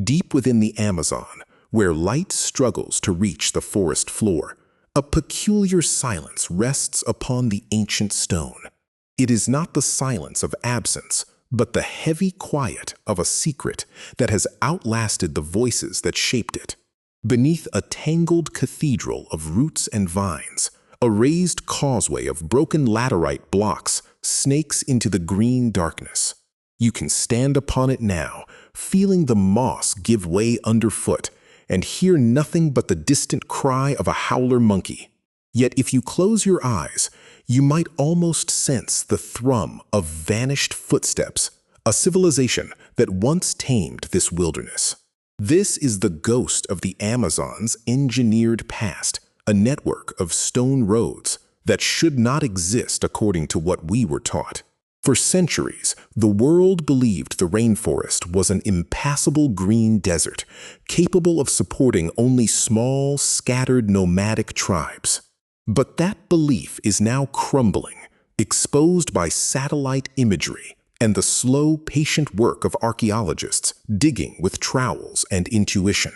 Deep within the Amazon, where light struggles to reach the forest floor, a peculiar silence rests upon the ancient stone. It is not the silence of absence, but the heavy quiet of a secret that has outlasted the voices that shaped it. Beneath a tangled cathedral of roots and vines, a raised causeway of broken laterite blocks snakes into the green darkness. You can stand upon it now, feeling the moss give way underfoot, and hear nothing but the distant cry of a howler monkey. Yet if you close your eyes, you might almost sense the thrum of vanished footsteps, a civilization that once tamed this wilderness. This is the ghost of the Amazon's engineered past, a network of stone roads that should not exist according to what we were taught. For centuries, the world believed the rainforest was an impassable green desert, capable of supporting only small, scattered nomadic tribes. But that belief is now crumbling, exposed by satellite imagery and the slow, patient work of archaeologists digging with trowels and intuition.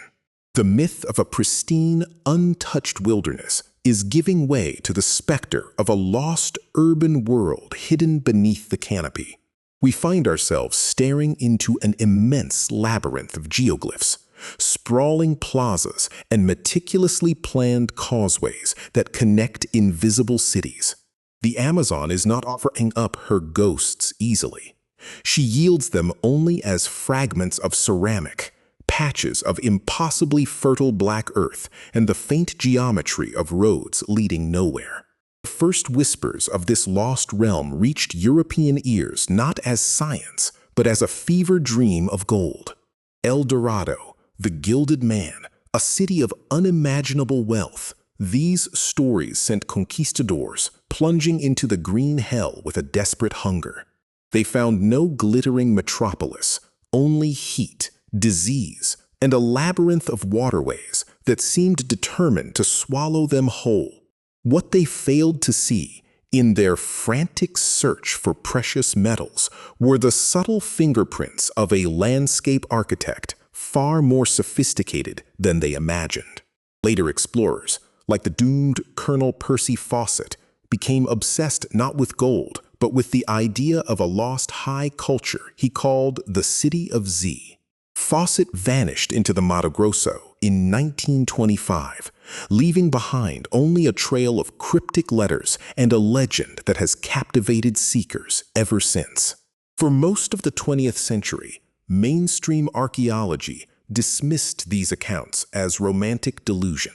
The myth of a pristine, untouched wilderness is giving way to the specter of a lost urban world hidden beneath the canopy. We find ourselves staring into an immense labyrinth of geoglyphs, sprawling plazas, and meticulously planned causeways that connect invisible cities. The Amazon is not offering up her ghosts easily. She yields them only as fragments of ceramic, patches of impossibly fertile black earth, and the faint geometry of roads leading nowhere. The first whispers of this lost realm reached European ears not as science, but as a fever dream of gold. El Dorado, the Gilded Man, a city of unimaginable wealth. These stories sent conquistadors plunging into the green hell with a desperate hunger. They found no glittering metropolis, only heat, disease, and a labyrinth of waterways that seemed determined to swallow them whole. What they failed to see in their frantic search for precious metals were the subtle fingerprints of a landscape architect far more sophisticated than they imagined. Later explorers, like the doomed Colonel Percy Fawcett, became obsessed not with gold, but with the idea of a lost high culture he called the City of Z. Fawcett vanished into the Mato Grosso in 1925, leaving behind only a trail of cryptic letters and a legend that has captivated seekers ever since. For most of the 20th century, mainstream archaeology dismissed these accounts as romantic delusion,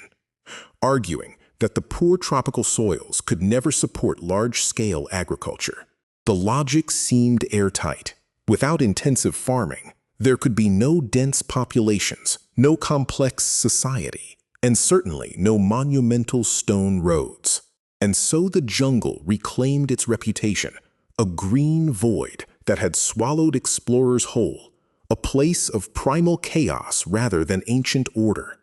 arguing that the poor tropical soils could never support large-scale agriculture. The logic seemed airtight. Without intensive farming, there could be no dense populations, no complex society, and certainly no monumental stone roads. And so the jungle reclaimed its reputation, a green void that had swallowed explorers whole, a place of primal chaos rather than ancient order.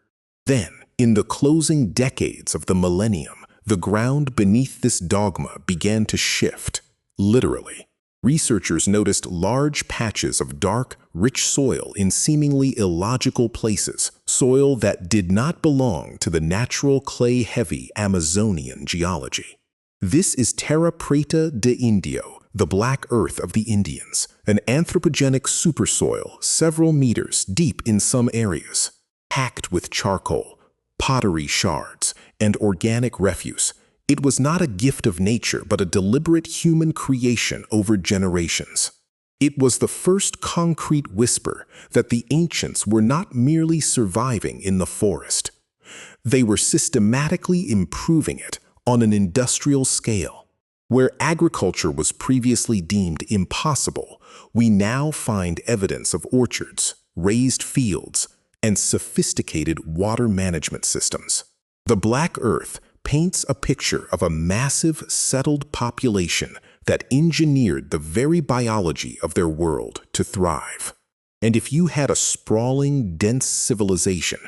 Then, in the closing decades of the millennium, the ground beneath this dogma began to shift, literally. Researchers noticed large patches of dark, rich soil in seemingly illogical places, soil that did not belong to the natural clay-heavy Amazonian geology. This is Terra Preta de Indio, the black earth of the Indians, an anthropogenic supersoil several meters deep in some areas, packed with charcoal, pottery shards, and organic refuse. It was not a gift of nature, but a deliberate human creation over generations. It was the first concrete whisper that the ancients were not merely surviving in the forest. They were systematically improving it on an industrial scale. Where agriculture was previously deemed impossible, we now find evidence of orchards, raised fields, and sophisticated water management systems. The Black Earth paints a picture of a massive, settled population that engineered the very biology of their world to thrive. And if you had a sprawling, dense civilization,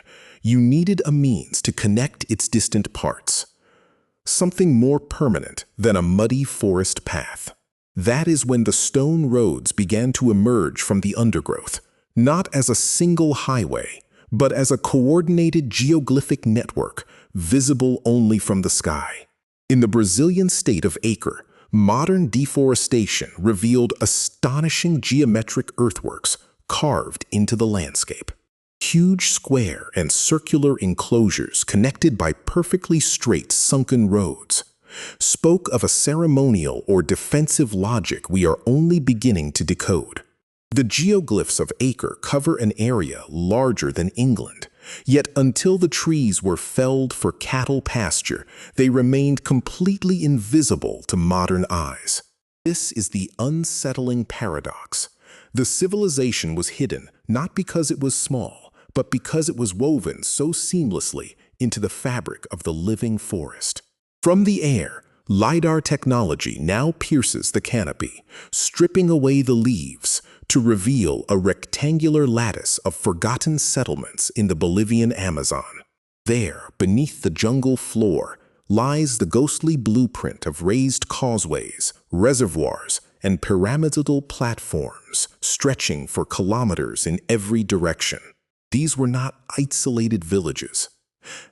you needed a means to connect its distant parts. Something more permanent than a muddy forest path. That is when the stone roads began to emerge from the undergrowth, not as a single highway, but as a coordinated geoglyphic network visible only from the sky. In the Brazilian state of Acre, modern deforestation revealed astonishing geometric earthworks carved into the landscape. Huge square and circular enclosures connected by perfectly straight sunken roads spoke of a ceremonial or defensive logic we are only beginning to decode. The geoglyphs of Acre cover an area larger than England, yet until the trees were felled for cattle pasture, they remained completely invisible to modern eyes. This is the unsettling paradox. The civilization was hidden not because it was small, but because it was woven so seamlessly into the fabric of the living forest. From the air, LiDAR technology now pierces the canopy, stripping away the leaves to reveal a rectangular lattice of forgotten settlements in the Bolivian Amazon. There, beneath the jungle floor, lies the ghostly blueprint of raised causeways, reservoirs, and pyramidal platforms stretching for kilometers in every direction. These were not isolated villages.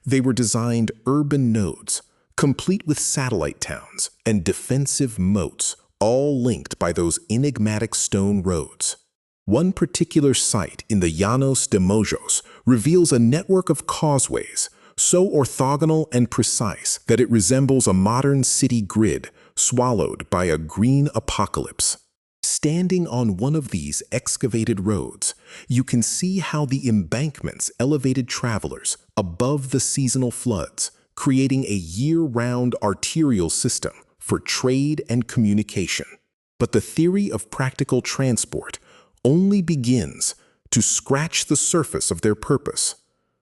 They were designed urban nodes, complete with satellite towns and defensive moats, all linked by those enigmatic stone roads. One particular site in the Llanos de Mojos reveals a network of causeways, so orthogonal and precise that it resembles a modern city grid swallowed by a green apocalypse. Standing on one of these excavated roads, you can see how the embankments elevated travelers above the seasonal floods, creating a year-round arterial system for trade and communication. But the theory of practical transport only begins to scratch the surface of their purpose,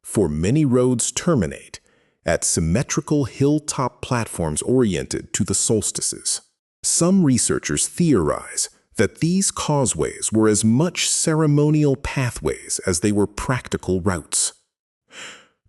for many roads terminate at symmetrical hilltop platforms oriented to the solstices. Some researchers theorize that these causeways were as much ceremonial pathways as they were practical routes.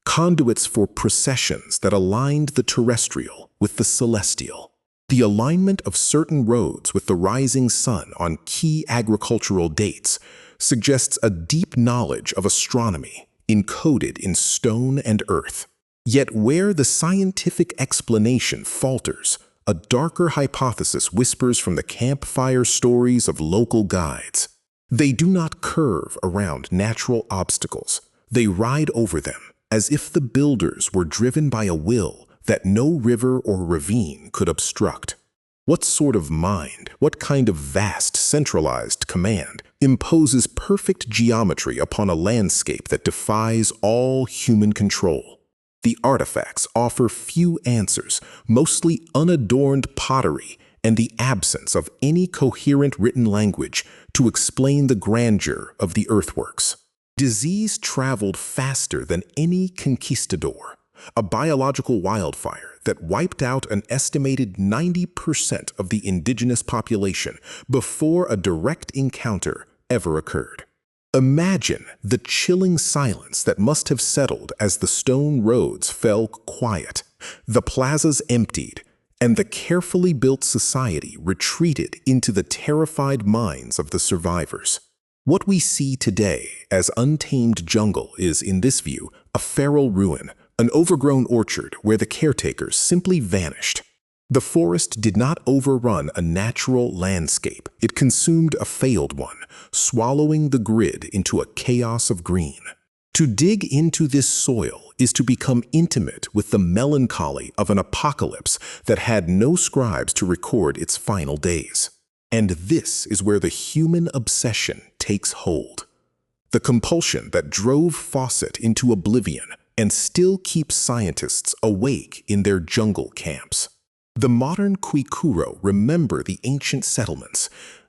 Conduits for processions that aligned the terrestrial with the celestial. The alignment of certain roads with the rising sun on key agricultural dates suggests a deep knowledge of astronomy encoded in stone and earth. Yet where the scientific explanation falters, a darker hypothesis whispers from the campfire stories of local guides. They do not curve around natural obstacles. They ride over them, as if the builders were driven by a will that no river or ravine could obstruct. What sort of mind, what kind of vast centralized command imposes perfect geometry upon a landscape that defies all human control? The artifacts offer few answers, mostly unadorned pottery and the absence of any coherent written language to explain the grandeur of the earthworks. Disease traveled faster than any conquistador, a biological wildfire that wiped out an estimated 90% of the indigenous population before a direct encounter ever occurred. Imagine the chilling silence that must have settled as the stone roads fell quiet, the plazas emptied, and the carefully built society retreated into the terrified minds of the survivors. What we see today as untamed jungle is, in this view, a feral ruin, an overgrown orchard where the caretakers simply vanished. The forest did not overrun a natural landscape. It consumed a failed one, swallowing the grid into a chaos of green. To dig into this soil is to become intimate with the melancholy of an apocalypse that had no scribes to record its final days. And this is where the human obsession takes hold. The compulsion that drove Fawcett into oblivion and still keeps scientists awake in their jungle camps. The modern Kwikuro remember the ancient settlements.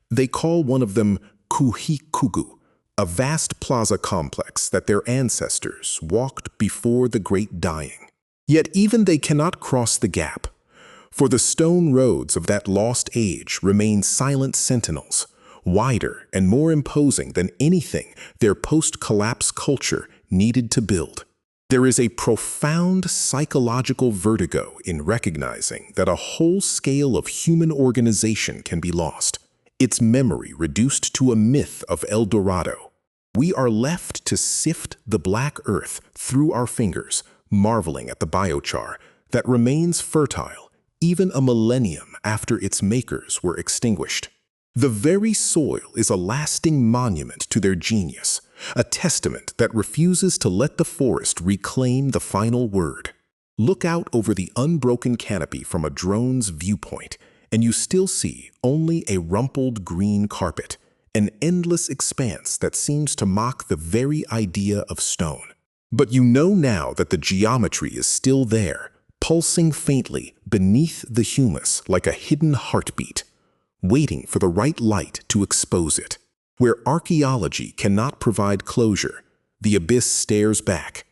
They call one of them Kuhikugu, a vast plaza complex that their ancestors walked before the Great Dying. Yet even they cannot cross the gap, for the stone roads of that lost age remain silent sentinels, wider and more imposing than anything their post-collapse culture needed to build. There is a profound psychological vertigo in recognizing that a whole scale of human organization can be lost, its memory reduced to a myth of El Dorado. We are left to sift the black earth through our fingers, marveling at the biochar that remains fertile even a millennium after its makers were extinguished. The very soil is a lasting monument to their genius, a testament that refuses to let the forest reclaim the final word. Look out over the unbroken canopy from a drone's viewpoint, and you still see only a rumpled green carpet, an endless expanse that seems to mock the very idea of stone. But you know now that the geometry is still there, pulsing faintly beneath the humus like a hidden heartbeat, waiting for the right light to expose it. Where archaeology cannot provide closure, the abyss stares back,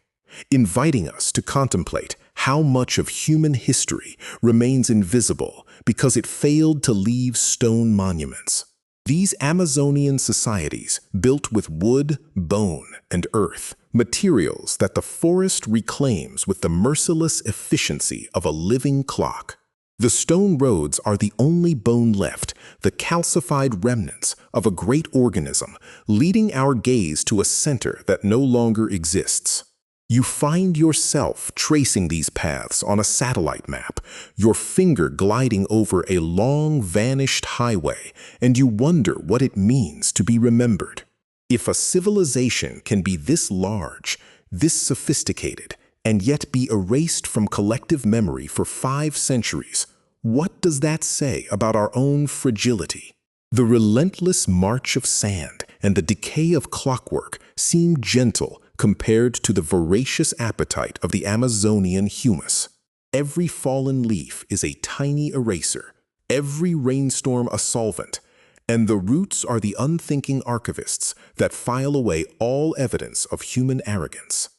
inviting us to contemplate how much of human history remains invisible because it failed to leave stone monuments. These Amazonian societies, built with wood, bone, and earth, materials that the forest reclaims with the merciless efficiency of a living clock. The stone roads are the only bone left, the calcified remnants of a great organism, leading our gaze to a center that no longer exists. You find yourself tracing these paths on a satellite map, your finger gliding over a long vanished highway, and you wonder what it means to be remembered. If a civilization can be this large, this sophisticated, and yet be erased from collective memory for 5 centuries, what does that say about our own fragility? The relentless march of sand and the decay of clockwork seem gentle compared to the voracious appetite of the Amazonian humus. Every fallen leaf is a tiny eraser, every rainstorm a solvent, and the roots are the unthinking archivists that file away all evidence of human arrogance.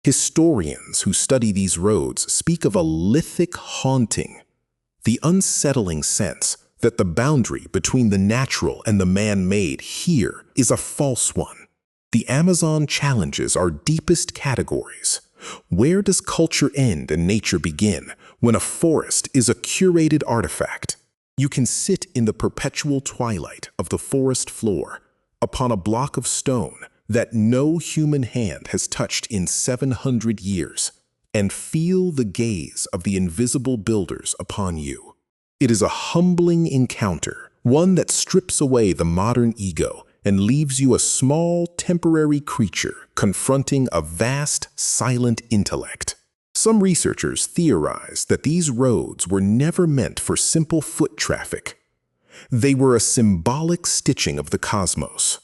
Historians who study these roads speak of a lithic haunting, the unsettling sense that the boundary between the natural and the man-made here is a false one. The Amazon challenges our deepest categories. Where does culture end and nature begin when a forest is a curated artifact? You can sit in the perpetual twilight of the forest floor, upon a block of stone that no human hand has touched in 700 years, and feel the gaze of the invisible builders upon you. It is a humbling encounter, one that strips away the modern ego and leaves you a small, temporary creature confronting a vast, silent intellect. Some researchers theorize that these roads were never meant for simple foot traffic. They were a symbolic stitching of the cosmos,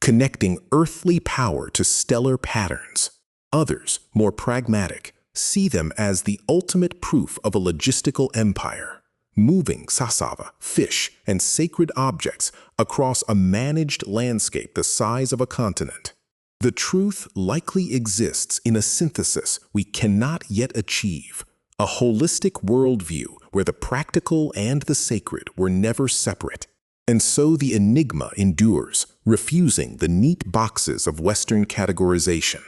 connecting earthly power to stellar patterns. Others, more pragmatic, see them as the ultimate proof of a logistical empire, moving cassava, fish, and sacred objects across a managed landscape the size of a continent. The truth likely exists in a synthesis we cannot yet achieve, a holistic worldview where the practical and the sacred were never separate. And so the enigma endures, refusing the neat boxes of Western categorization.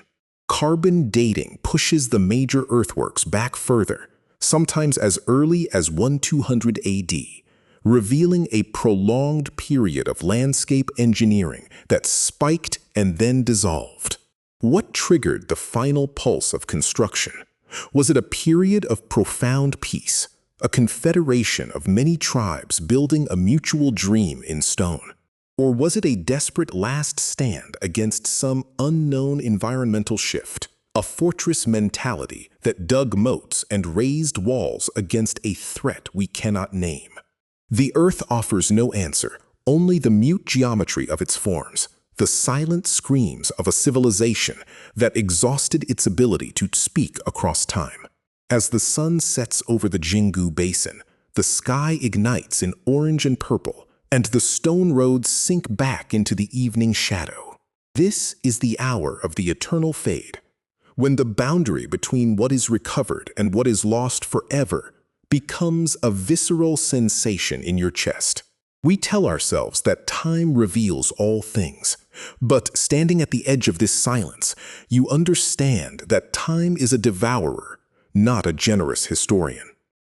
Carbon dating pushes the major earthworks back further, sometimes as early as 1200 AD, revealing a prolonged period of landscape engineering that spiked and then dissolved. What triggered the final pulse of construction? Was it a period of profound peace, a confederation of many tribes building a mutual dream in stone? Or was it a desperate last stand against some unknown environmental shift? A fortress mentality that dug moats and raised walls against a threat we cannot name. The earth offers no answer, only the mute geometry of its forms, the silent screams of a civilization that exhausted its ability to speak across time. As the sun sets over the Jingu Basin, the sky ignites in orange and purple, and the stone roads sink back into the evening shadow. This is the hour of the eternal fade, when the boundary between what is recovered and what is lost forever becomes a visceral sensation in your chest. We tell ourselves that time reveals all things, but standing at the edge of this silence, you understand that time is a devourer, not a generous historian.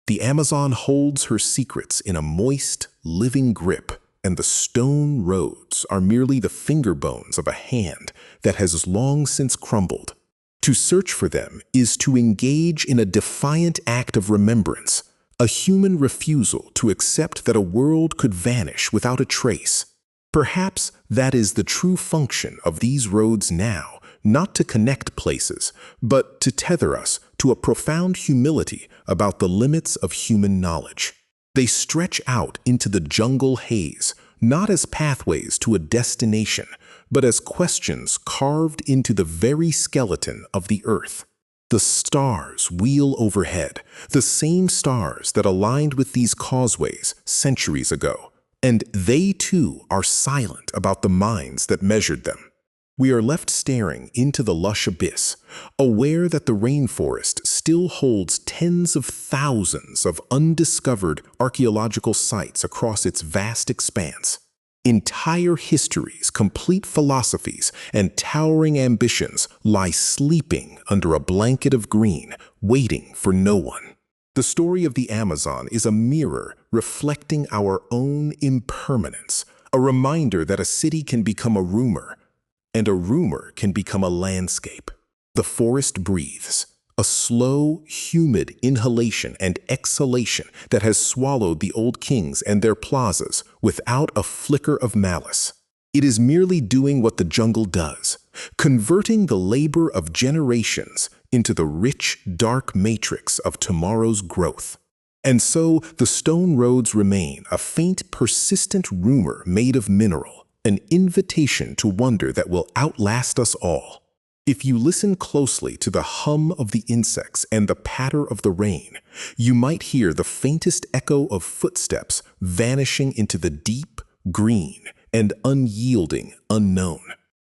The Amazon holds her secrets in a moist, living grip, and the stone roads are merely the finger bones of a hand that has long since crumbled. To search for them is to engage in a defiant act of remembrance, a human refusal to accept that a world could vanish without a trace. Perhaps that is the true function of these roads now, not to connect places, but to tether us to a profound humility about the limits of human knowledge. They stretch out into the jungle haze, not as pathways to a destination, but as questions carved into the very skeleton of the earth. The stars wheel overhead, the same stars that aligned with these causeways centuries ago, and they too are silent about the minds that measured them. We are left staring into the lush abyss, aware that the rainforest still holds tens of thousands of undiscovered archaeological sites across its vast expanse. Entire histories, complete philosophies, and towering ambitions lie sleeping under a blanket of green, waiting for no one. The story of the Amazon is a mirror reflecting our own impermanence, a reminder that a city can become a rumor, and a rumor can become a landscape. The forest breathes, a slow, humid inhalation and exhalation that has swallowed the old kings and their plazas without a flicker of malice. It is merely doing what the jungle does, converting the labor of generations into the rich, dark matrix of tomorrow's growth. And so the stone roads remain a faint, persistent rumor made of mineral, an invitation to wonder that will outlast us all. If you listen closely to the hum of the insects and the patter of the rain, you might hear the faintest echo of footsteps vanishing into the deep, green, and unyielding unknown.